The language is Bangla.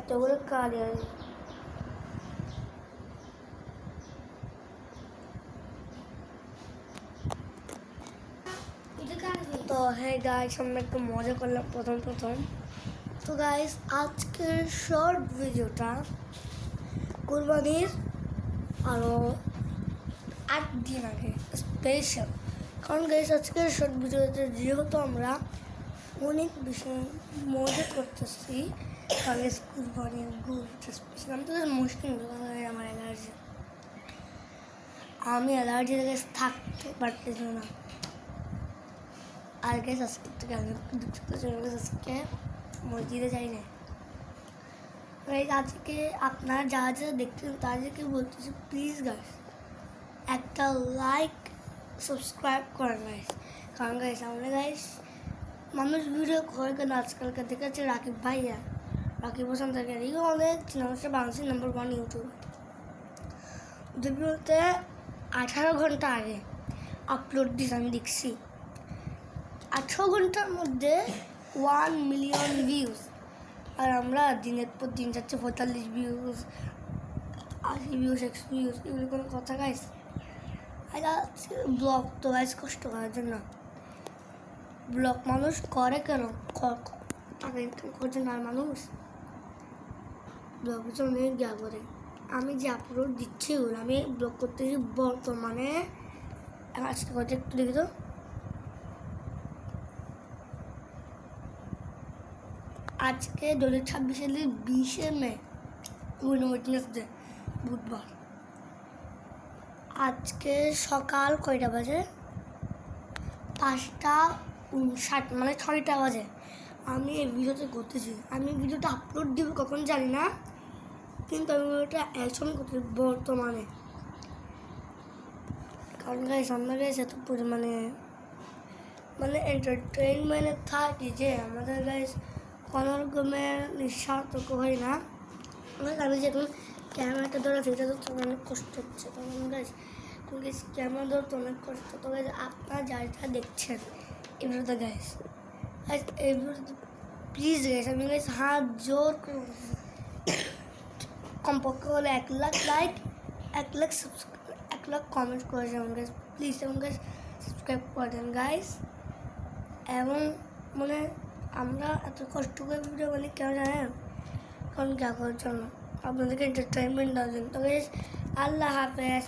এতগুলো কালার তো হ্যাঁ গাইস, আমরা একটু মজা করলাম প্রথম তো গাইস, আজকের শর্ট ভিডিওটা কুরবানির আরও 8 দিন আগে স্পেশাল। কারণ গাইস, আজকের শর্ট ভিডিওতে যেহেতু আমরা অনেক বেশি মজা করতেছি, কারণ কুরবানির গুড়টা স্পেশাল। আমি তো মুশকিল আমার অ্যালার্জি, আমি অ্যালার্জি থেকে থাকতে পারতেছি না। আর গাইস, আজকে থেকে আমি আজকে মসজিদে যাই না। গাইস, আজকে আপনারা যারা যারা দেখতেন তাদেরকে বলতেছি, প্লিজ গাইস একটা লাইক সাবস্ক্রাইব করেন গাইস। কারণ গাইস, আমরা গাইস মানুষ ভিডিও করে কেন আজকালকার দেখেছে রাকিব ভাইয়া, রাকিব হোসেন থেকে এদিকে অনেক মানুষের বাংলাদেশের নাম্বার 1 ইউটিউবার। ভিডিওতে 18 ঘন্টা আগে আপলোড দিস, আমি দেখছি 18 ঘন্টার মধ্যে 1 মিলিয়ন ভিউজ। আর আমরা দিনের পর দিন যাচ্ছে 45 ভিউজ, 80 ভিউজ, 100 ভিউজ, এগুলো কোনো কথা গাইস? ব্লগ তো গাইস কষ্ট করার জন্য। ব্লগ মানুষ করে কেন? টাকা ইনকাম করছে না মানুষ ব্লগের জন্য যা করে। আমি যে আপলোড দিচ্ছি ওগুলো আমি ব্লগ করতেছি বর্তমানে। আজকে কথা একটু দেখি তো, আজকে 2026 সালের 20শে মে, ওয়েডনেসডে, বুধবার। আজকে সকাল কয়টা বাজে? 5:59, মানে 6টা বাজে। আমি এই ভিডিওতে করতেছি। আমি ভিডিওটা আপলোড দিব কখন জানি না, কিন্তু আমি ভিডিওটা এখন করতেছি বর্তমানে। কারণ গাইস, আমরা গাইস এত পরিমাণে মানে এন্টারটেইনমেন্টে থাকি যে আমাদের গাইস কোনো রকমের নিঃস্বার্থক হয় না। আমি যখন ক্যামেরাটা ধরে সেটা তো অনেক কষ্ট হচ্ছে, তখন গাইস ক্যামেরা ধরতে অনেক কষ্ট। তো গাইস, আপনারা যা দেখছেন এই ভিডিওতে গাইস, এই ভিডিওতে প্লিজ গাইস, আমি গাইস হাত জোর করে কমপক্ষে হলে 1 lakh like, 1 lakh subscribe, 1 lakh comment করে যাবেন গাইস, প্লিজ। এবং গাইস সাবস্ক্রাইব করে দেন গাইস। এবং মানে আমরা এত কষ্ট করে ভিডিও বানাই কেন জানেন? কারণ যা করার জন্য আপনাদেরকে এন্টারটেনমেন্ট দেওয়ার জন্য। তো গাইস, আল্লাহ হাফেজ।